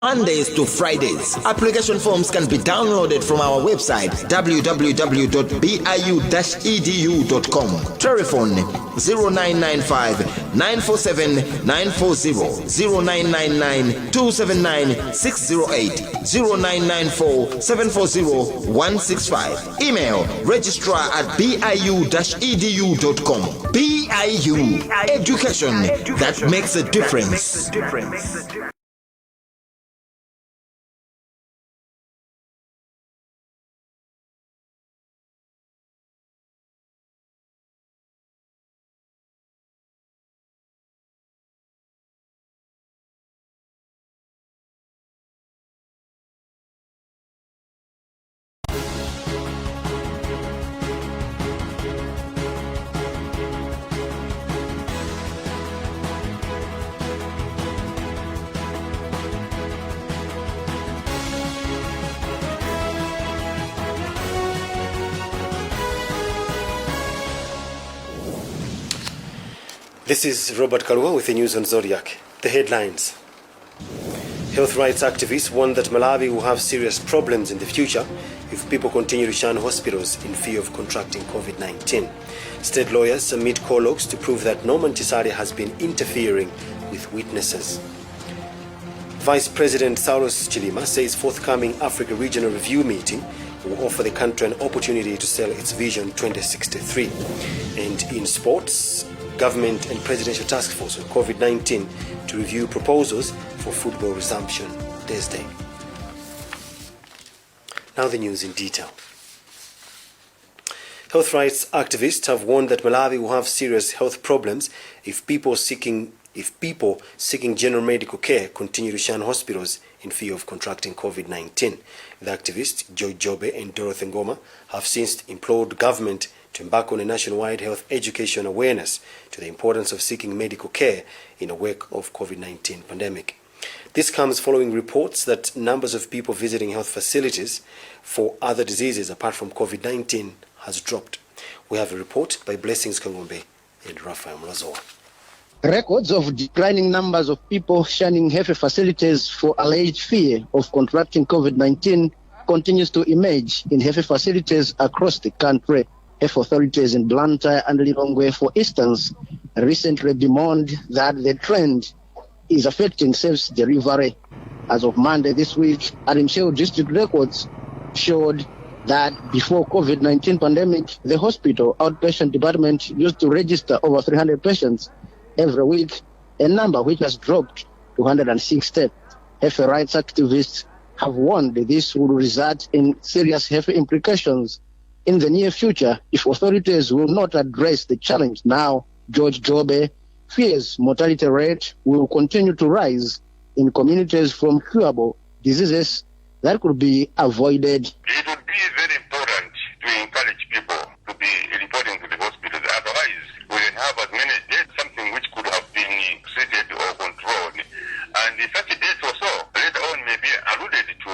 Mondays to Fridays. Application forms can be downloaded from our website www.biu-edu.com. Telephone 0995 947 940 0999 279 608 0994 740 165. Email registrar@biu-edu.com. BIU Education that makes a difference. This is Robert Kalua with the news on Zodiac. The headlines. Health rights activists warn that Malawi will have serious problems in the future if people continue to shun hospitals in fear of contracting COVID-19. State lawyers submit call logs to prove that Norman Tisare has been interfering with witnesses. Vice President Saulos Chilima says forthcoming Africa Regional Review meeting will offer the country an opportunity to sell its Vision 2063. And in sports, Government and Presidential Task Force on COVID-19 to review proposals for football resumption Thursday. Now the news in detail. Health rights activists have warned that Malawi will have serious health problems if people seeking general medical care continue to shun hospitals in fear of contracting COVID-19. The activists, Joy Jobe and Dorothy Ngoma, have since implored government to embark on a nationwide health education awareness to the importance of seeking medical care in the wake of COVID-19 pandemic. This comes following reports that numbers of people visiting health facilities for other diseases apart from COVID-19 has dropped. We have a report by Blessings Kangombe and Rafael Mlazoa. Records of declining numbers of people shunning health facilities for alleged fear of contracting COVID-19 continues to emerge in health facilities across the country. Health authorities in Blantyre and Lilongwe, for instance, recently bemoaned that the trend is affecting service delivery. As of Monday this week, Arimshel district records showed that before COVID-19 pandemic, the hospital outpatient department used to register over 300 patients every week, a number which has dropped to 160. Health rights activists have warned this will result in serious health implications in the near future if authorities will not address the challenge now. George Jobe fears mortality rate will continue to rise in communities from curable diseases that could be avoided. It would be very important to encourage people to be reporting to the hospitals. Otherwise, we will have as many deaths, something which could have been treated or controlled. And such a death also later on may be alluded to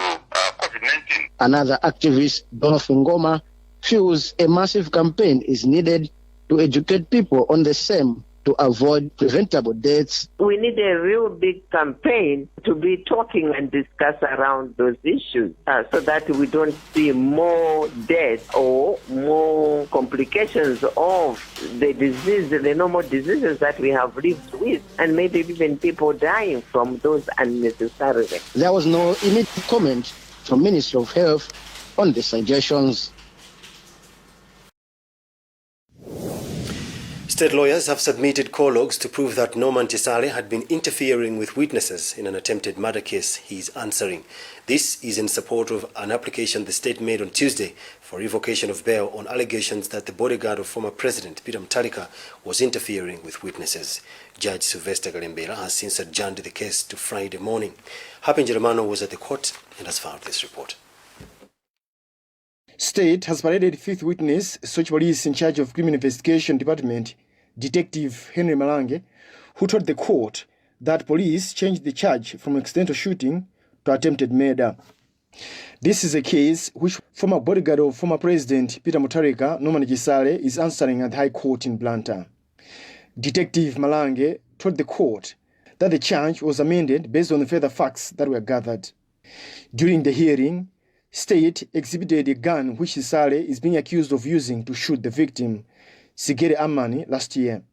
COVID-19. Another activist, Dorothy Ngoma, feels a massive campaign is needed to educate people on the same to avoid preventable deaths. We need a real big campaign to be talking and discuss around those issues so that we don't see more deaths or more complications of the disease, the normal diseases that we have lived with, and maybe even people dying from those unnecessarily. There was no immediate comment from Ministry of Health on the suggestions. State lawyers have submitted call logs to prove that Norman Tisale had been interfering with witnesses in an attempted murder case he is answering. This is in support of an application the state made on Tuesday for revocation of bail on allegations that the bodyguard of former President Peter Mutharika was interfering with witnesses. Judge Sylvester Galembera has since adjourned the case to Friday morning. Happy Njeremano was at the court and has filed this report. State has paraded fifth witness, Sochi Police in charge of Criminal Investigation Department, Detective Henry Malange, who told the court that police changed the charge from accidental shooting to attempted murder. This is a case which former bodyguard of former President Peter Mutharika, Norman Tisale, is answering at the High Court in Blantyre. Detective Malange told the court that the charge was amended based on the further facts that were gathered. During the hearing, State exhibited a gun which Sale is being accused of using to shoot the victim, Sigere Amani, last year.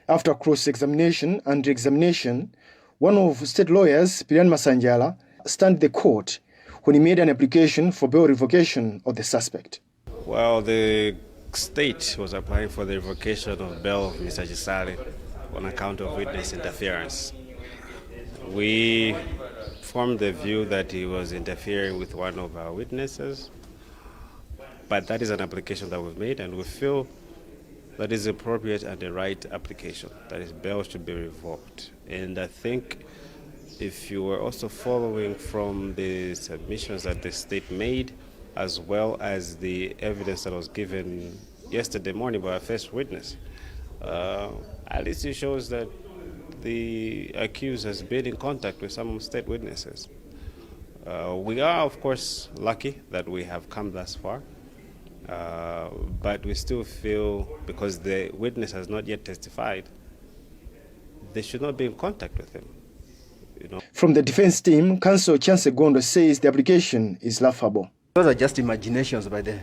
After cross-examination and re-examination, one of State lawyers, Pirian Masanjala, stand the court when he made an application for bail revocation of the suspect. Well, the State was applying for the revocation of bail of Mr. Chisale on account of witness interference. We formed the view that he was interfering with one of our witnesses, but that is an application that we've made, and we feel that is appropriate and the right application, that is, bail should be revoked. And I think if you were also following from the submissions that the State made, as well as the evidence that was given yesterday morning by our first witness, at least it shows that the accused has been in contact with some State witnesses. We are, of course, lucky that we have come thus far, but we still feel, because the witness has not yet testified, they should not be in contact with him. From the defense team, Counsel Chance Gondo says the application is laughable. Those are just imaginations by the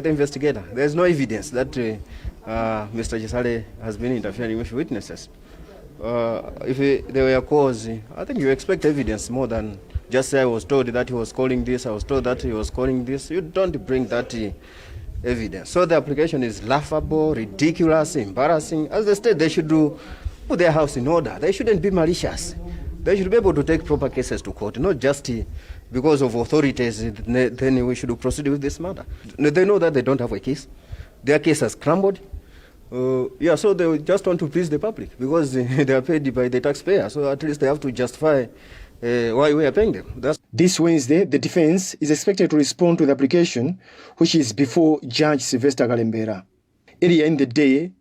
investigator. There is no evidence that Mr. Chisale has been interfering with witnesses. If they were cause, I think you expect evidence more than just say I was told that he was calling this, I was told that he was calling this. You don't bring that evidence. So the application is laughable, ridiculous, embarrassing. As the State, they should put their house in order. They shouldn't be malicious. They should be able to take proper cases to court, not just because of authorities, then we should proceed with this matter. They know that they don't have a case. Their case has crumbled. So they just want to please the public because they are paid by the taxpayer. So at least they have to justify why we are paying them. This Wednesday, the defense is expected to respond to the application, which is before Judge Sylvester Galembera. Earlier in the day,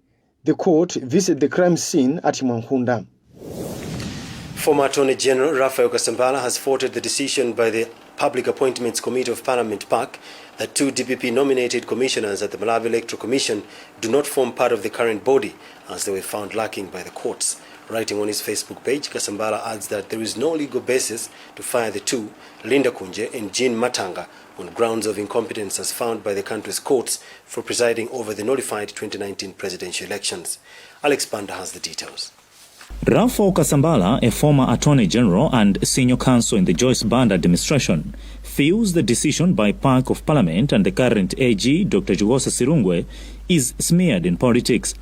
the court visited the crime scene at Mwankunda. Former Attorney General Raphael Kasambala has faulted the decision by the Public Appointments Committee of Parliament PAC that two DPP-nominated commissioners at the Malawi Electoral Commission do not form part of the current body, as they were found lacking by the courts. Writing on his Facebook page, Kasambala adds that there is no legal basis to fire the two, Linda Kunje and Jean Matanga, on grounds of incompetence as found by the country's courts for presiding over the nullified 2019 presidential elections. Alex Banda has the details. Raphael Kasambala, a former Attorney General and Senior Counsel in the Joyce Banda administration, feels the decision by PAC of Parliament and the current AG, Dr. Jugosa Sirungwe, is smeared in politics.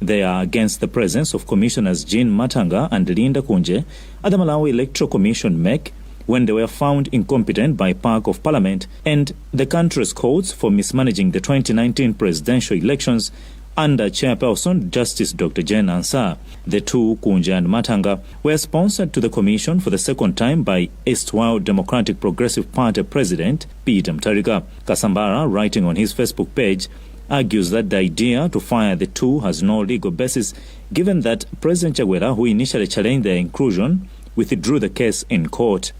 They are against the presence of Commissioners Jean Matanga and Linda Kunje at the Malawi Electoral Commission MEC when they were found incompetent by PAC of Parliament and the country's courts for mismanaging the 2019 presidential elections under Chairperson Justice Dr. Jane Ansah. The two, Kunja and Matanga, were sponsored to the Commission for the second time by erstwhile Democratic Progressive Party President Peter Mutharika. Kasambala, writing on his Facebook page, argues that the idea to fire the two has no legal basis, given that President Chakwera, who initially challenged their inclusion, withdrew the case in court.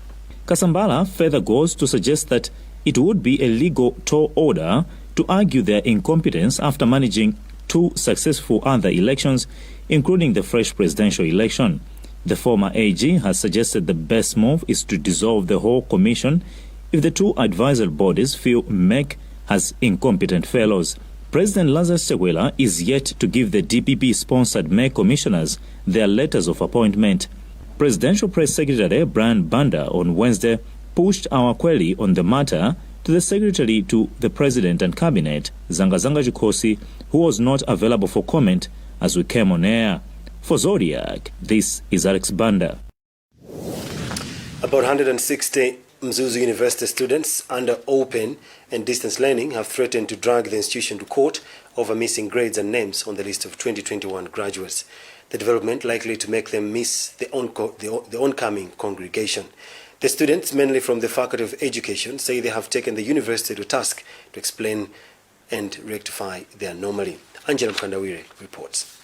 Kasambala further goes to suggest that it would be a legal tall order to argue their incompetence after managing two successful other elections, including the fresh presidential election. The former AG has suggested the best move is to dissolve the whole commission if the two advisory bodies feel MEC has incompetent fellows. President Lazarus Chakwera is yet to give the DPP-sponsored MEC commissioners their letters of appointment. Presidential Press Secretary Brian Banda on Wednesday pushed our query on the matter to the Secretary to the President and Cabinet, Zangazanga Jikosi, who was not available for comment as we came on air. For Zodiac, this is Alex Banda. About 160 Mzuzu University students under open and distance learning have threatened to drag the institution to court over missing grades and names on the list of 2021 graduates. The development likely to make them miss the oncoming congregation. The students, mainly from the Faculty of Education, say they have taken the university to task to explain and rectify the anomaly. Angela Mkandawire reports.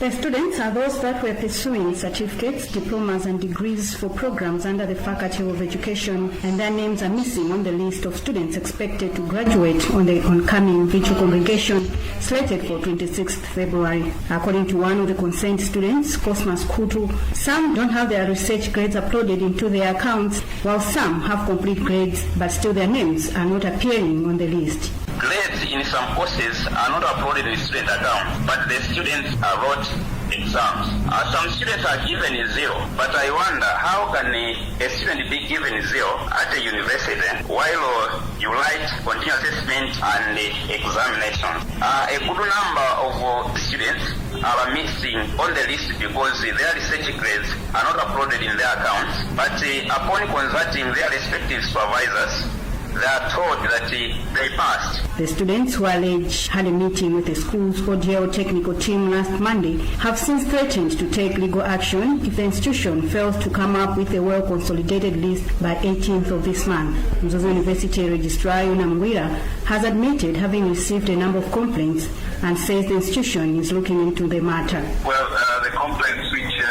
The students are those that were pursuing certificates, diplomas and degrees for programs under the Faculty of Education, and their names are missing on the list of students expected to graduate on the oncoming virtual congregation slated for 26th February. According to one of the concerned students, Cosmas Kutu, some don't have their research grades uploaded into their accounts, while some have complete grades but still their names are not appearing on the list. Grades in some courses are not uploaded in student account, but the students wrote exams. Some students are given 0, but I wonder how can a student be given 0 at a university while you write continuous assessment and examination. A good number of students are missing on the list because their research grades are not uploaded in their accounts, but upon consulting their respective supervisors, they are told that they passed. The students who alleged had a meeting with the school's audio technical team last Monday have since threatened to take legal action if the institution fails to come up with a well-consolidated list by 18th of this month. Mzozo University Registrar Yuna has admitted having received a number of complaints and says the institution is looking into the matter. Well, the complaints which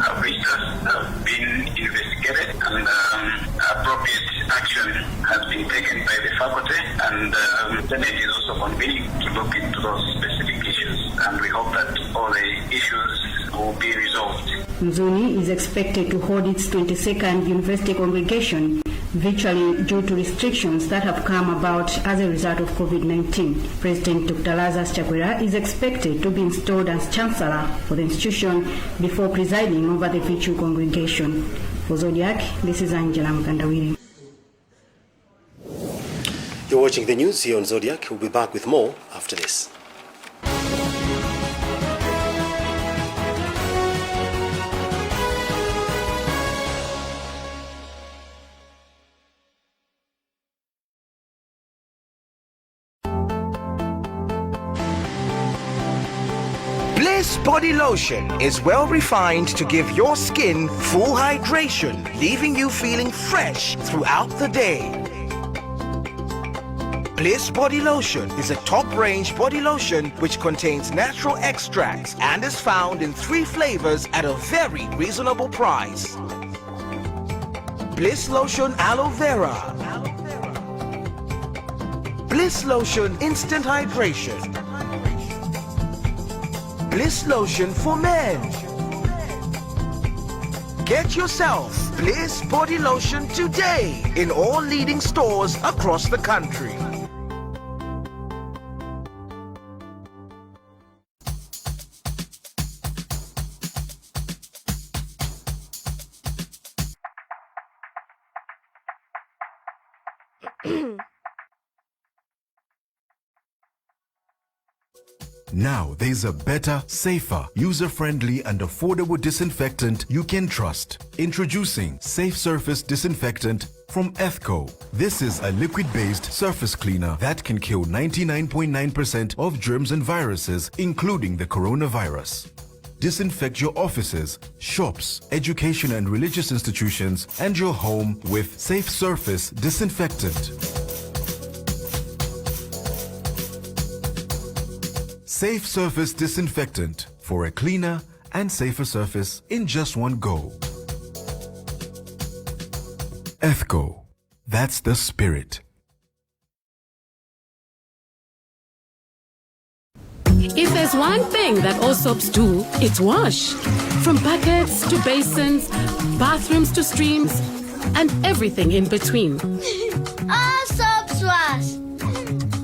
have reached us have been investigated and appropriate action has been taken by the faculty, and the Senate is also convening to look into those specific issues, and we hope that all the issues will be resolved. Mzuni is expected to hold its 22nd university congregation virtually due to restrictions that have come about as a result of COVID-19. President Dr. Lazarus Chakwera is expected to be installed as Chancellor for the institution before presiding over the virtual congregation. For Zodiac, this is Angela Mkandawiri. You're watching the news here on Zodiac. We'll be back with more after this. Bliss Body Lotion is well refined to give your skin full hydration, leaving you feeling fresh throughout the day. Bliss Body Lotion is a top-range body lotion which contains natural extracts and is found in 3 flavors at a very reasonable price. Bliss Lotion Aloe Vera, Bliss Lotion Instant Hydration, Bliss Lotion for Men. Get yourself Bliss Body Lotion today in all leading stores across the country. Now there's a better, safer, user-friendly and affordable disinfectant you can trust. Introducing Safe Surface Disinfectant from Ethco. This is a liquid-based surface cleaner that can kill 99.9% of germs and viruses, including the coronavirus. Disinfect your offices, shops, education and religious institutions, and your home with Safe Surface Disinfectant. Safe Surface Disinfectant for a cleaner and safer surface in just one go. Ethco, that's the spirit. If there's one thing that all soaps do, it's wash. From buckets to basins, bathrooms to streams, and everything in between. All soaps wash.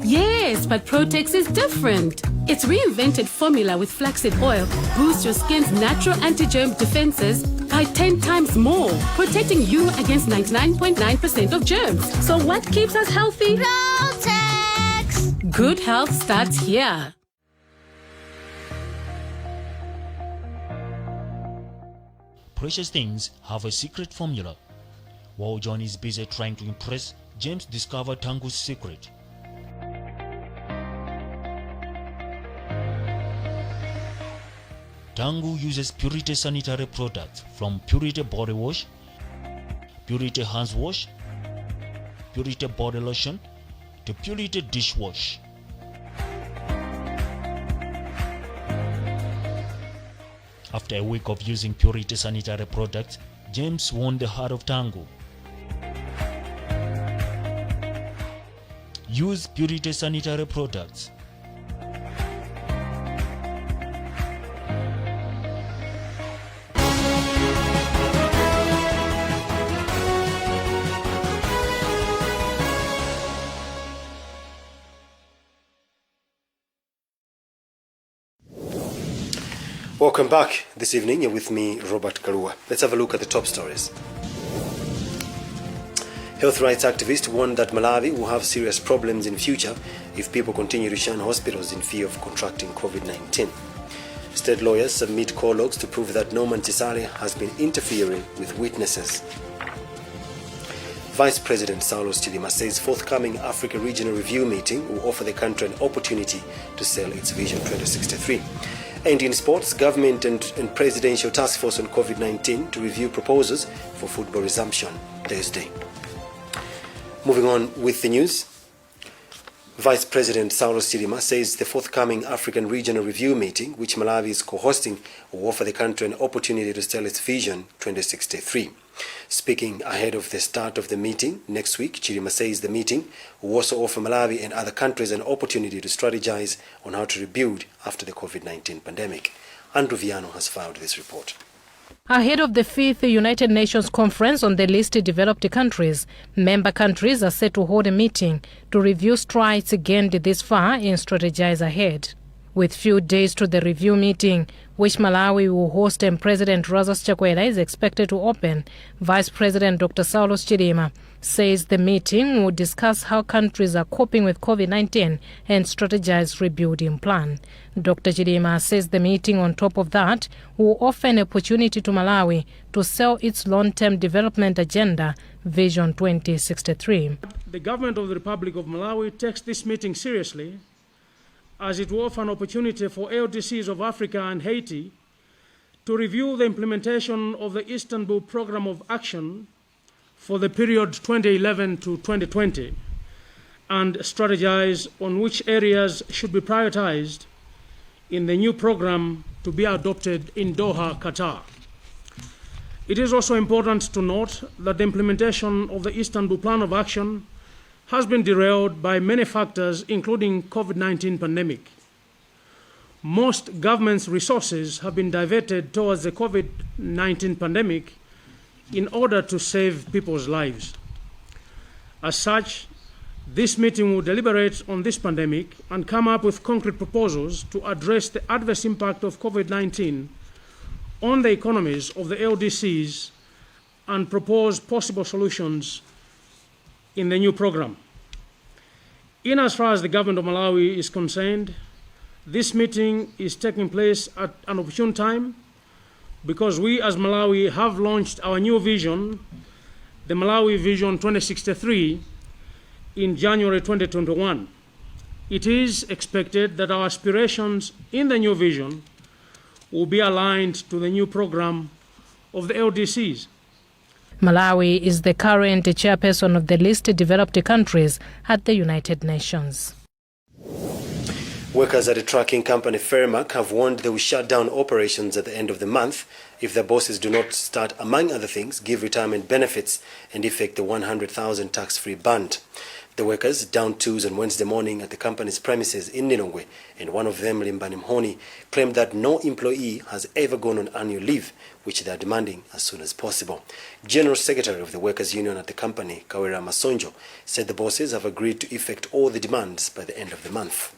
Yes, but Protex is different. Its reinvented formula with flaxseed oil boosts your skin's natural anti-germ defenses by 10 times more, protecting you against 99.9% of germs. So what keeps us healthy? Protex! Good health starts here. Precious things have a secret formula. While John is busy trying to impress, James discovered Tangu's secret. Tangu uses Purity sanitary products from Purity body wash, Purity hands wash, Purity body lotion to Purity dishwash. After a week of using Purity sanitary products, James won the heart of Tangu. Use Purity sanitary products. Welcome back this evening. You're with me, Robert Karua. Let's have a look at the top stories. Health rights activists warn that Malawi will have serious problems in future if people continue to shun hospitals in fear of contracting COVID-19. State lawyers submit call logs to prove that Norman Tisale has been interfering with witnesses. Vice President Saulos Chilima says forthcoming Africa Regional Review meeting will offer the country an opportunity to sell its Vision 2063. And in sports, government and presidential task force on COVID-19 to review proposals for football resumption Thursday. Moving on with the news. Vice President Saulos Chilima says the forthcoming African Regional Review meeting, which Malawi is co-hosting, will offer the country an opportunity to sell its Vision 2063. Speaking ahead of the start of the meeting next week, Chilima says the meeting will also offer Malawi and other countries an opportunity to strategize on how to rebuild after the COVID-19 pandemic. Andrew Viano has filed this report. Ahead of the 5th United Nations Conference on the Least Developed Countries, member countries are set to hold a meeting to review strides gained this far and strategize ahead. With few days to the review meeting, which Malawi will host and President Lazarus Chakwera is expected to open, Vice President Dr. Saulos Chilima says the meeting will discuss how countries are coping with COVID-19 and strategize rebuilding plan. Dr. Chilima says the meeting, on top of that, will offer an opportunity to Malawi to sell its long-term development agenda, Vision 2063. The government of the Republic of Malawi takes this meeting seriously, as it will offer an opportunity for LDCs of Africa and Haiti to review the implementation of the Istanbul Programme of Action for the period 2011 to 2020 and strategize on which areas should be prioritized in the new program to be adopted in Doha, Qatar. It is also important to note that the implementation of the Istanbul Plan of Action has been derailed by many factors, including COVID-19 pandemic. Most government's resources have been diverted towards the COVID-19 pandemic in order to save people's lives. As such, this meeting will deliberate on this pandemic and come up with concrete proposals to address the adverse impact of COVID-19 on the economies of the LDCs and propose possible solutions in the new program. In as far as the government of Malawi is concerned, this meeting is taking place at an opportune time because we as Malawi have launched our new vision, the Malawi Vision 2063, in January 2021. It is expected that our aspirations in the new vision will be aligned to the new program of the LDCs. Malawi is the current chairperson of the Least Developed Countries at the United Nations. Workers at a trucking company, Fermac, have warned they will shut down operations at the end of the month if their bosses do not start, among other things, give retirement benefits and effect the 100,000 tax-free band. The workers downed tools on Wednesday morning at the company's premises in Nilongwe, and one of them, Mhoni, claimed that no employee has ever gone on annual leave, which they are demanding as soon as possible. General Secretary of the Workers' Union at the company, Kwagwanji Masonjo, said the bosses have agreed to effect all the demands by the end of the month.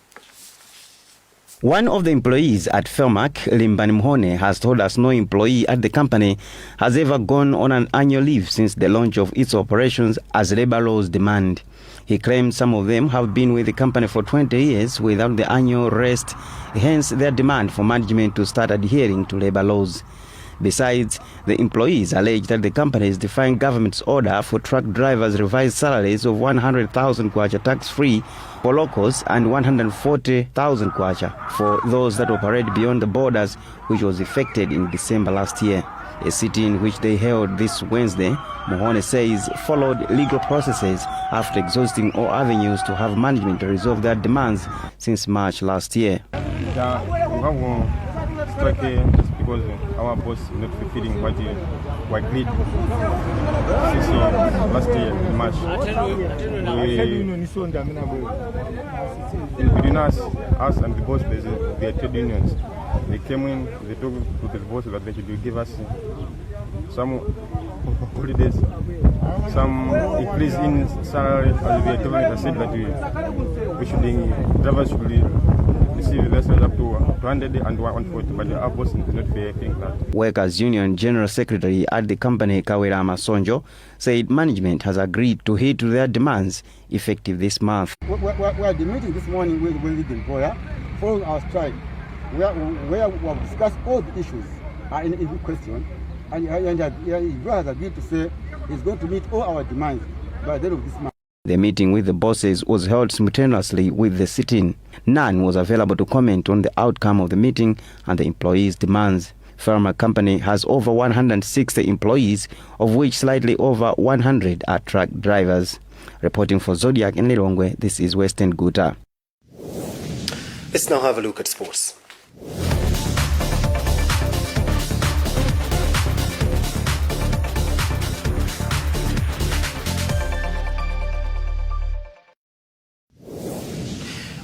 One of the employees at Fermac, Mhoni, has told us no employee at the company has ever gone on an annual leave since the launch of its operations as labor laws demand. He claims some of them have been with the company for 20 years without the annual rest, hence their demand for management to start adhering to labor laws. Besides, the employees allege that the company is defying government's order for truck drivers' revised salaries of 100,000 kwacha tax-free for locals and 140,000 kwacha for those that operate beyond the borders, which was effected in December last year. A sit-in which they held this Wednesday, Mhoni says, followed legal processes after exhausting all avenues to have management resolve their demands since March last year. because our boss is not fulfilling what we agreed since last year in March. Between us and the boss, there are trade unions. They came in, they talked to the boss that they should give us some holidays, some increase in salary, and the government has said that drivers should receive lessons up to 200 and 140, but our boss is not paying that. Workers' Union General Secretary at the company, Kwagwanji Masonjo, said management has agreed to heed to their demands effective this month. We are meeting this morning with the employer following our strike, where we have discussed all the issues in question, and he has agreed to say he's going to meet all our demands by the end of this month. The meeting with the bosses was held simultaneously with the sit-in. None was available to comment on the outcome of the meeting and the employees' demands. Pharma company has over 160 employees, of which slightly over 100 are truck drivers. Reporting for Zodiac in Lilongwe, this is Western Guta. Let's now have a look at sports.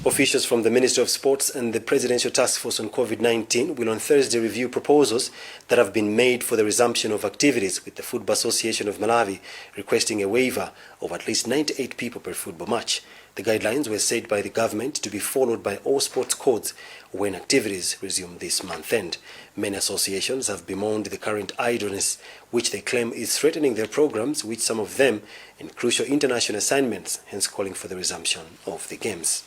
Officials from the Ministry of Sports and the Presidential Task Force on COVID-19 will on Thursday review proposals that have been made for the resumption of activities, with the Football Association of Malawi requesting a waiver of at least 98 people per football match. The guidelines were set by the government to be followed by all sports codes when activities resume this month end. Many associations have bemoaned the current idleness, which they claim is threatening their programs, with some of them in crucial international assignments, hence calling for the resumption of the games.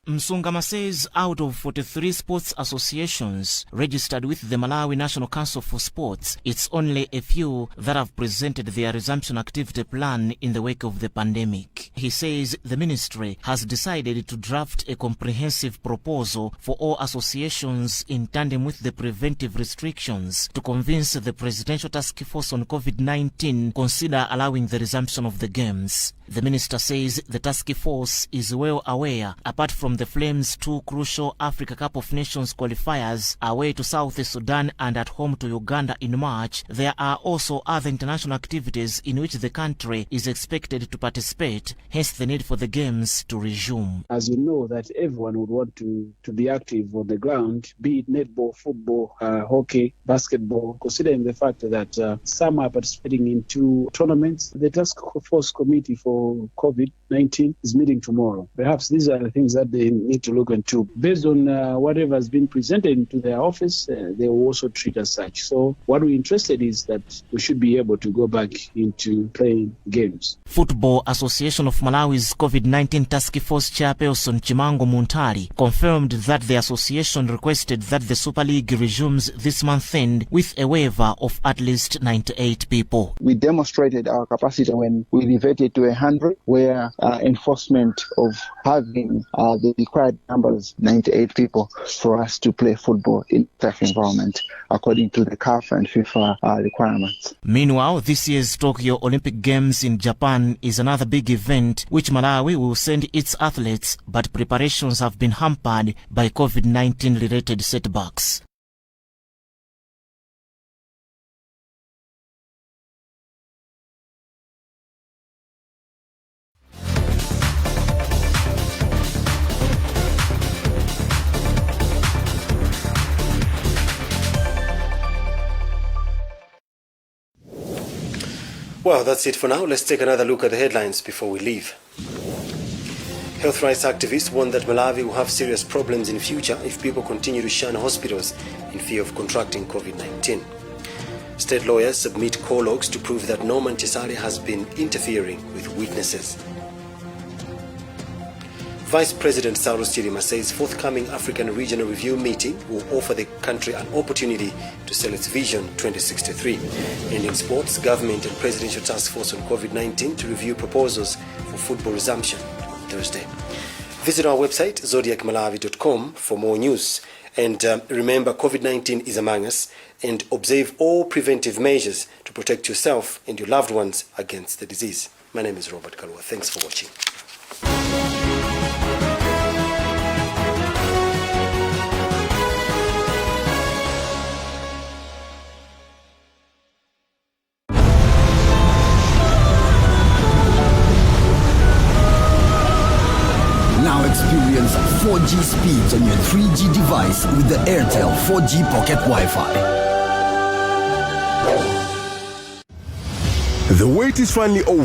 Msungama says out of 43 sports associations registered with the Malawi National Council for Sports, it's only a few that have presented their resumption activity plan in the wake of the pandemic. He says the ministry has decided to draft a comprehensive proposal for all associations in tandem with the preventive restrictions to convince the Presidential Task Force on COVID-19 consider allowing the resumption of the games. The minister says the task force is well aware, apart from the Flames' two crucial Africa Cup of Nations qualifiers away to South Sudan and at home to Uganda in March, there are also other international activities in which the country is expected to participate, hence the need for the games to resume. As you know, that everyone would want to be active on the ground, be it netball, football, hockey, basketball, considering the fact that some are participating in two tournaments. The task force committee for COVID-19 is meeting tomorrow. Perhaps these are the things that they need to look into. Based on whatever has been presented to their office, they will also treat as such. So what we're interested is that we should be able to go back into playing games. Football Association of Malawi's COVID-19 Task Force Chairperson Chimango Muntari confirmed that the association requested that the Super League resumes this month end with a waiver of at least 98 people. We demonstrated our capacity when we reverted to 100, where enforcement of having the required numbers, 98 people, for us to play football in safe environment according to the CAF and FIFA requirements. Meanwhile, this year's Tokyo Olympic Games in Japan is another big event which Malawi will send its athletes, but preparations have been hampered by COVID-19 related setbacks. Well, that's it for now. Let's take another look at the headlines before we leave. Health rights activists warn that Malawi will have serious problems in future if people continue to shun hospitals in fear of contracting COVID-19. State lawyers submit call logs to prove that Norman Tisale has been interfering with witnesses. Vice President Saulos Chilima says forthcoming African Regional Review meeting will offer the country an opportunity to sell its Vision 2063. And in sports, government and Presidential Task Force on COVID-19 to review proposals for football resumption on Thursday. Visit our website, zodiacmalawi.com, for more news. And remember, COVID-19 is among us, and observe all preventive measures to protect yourself and your loved ones against the disease. My name is Robert Kalua. Thanks for watching. 4G speeds on your 3G device with the Airtel 4G Pocket Wi-Fi. The wait is finally over.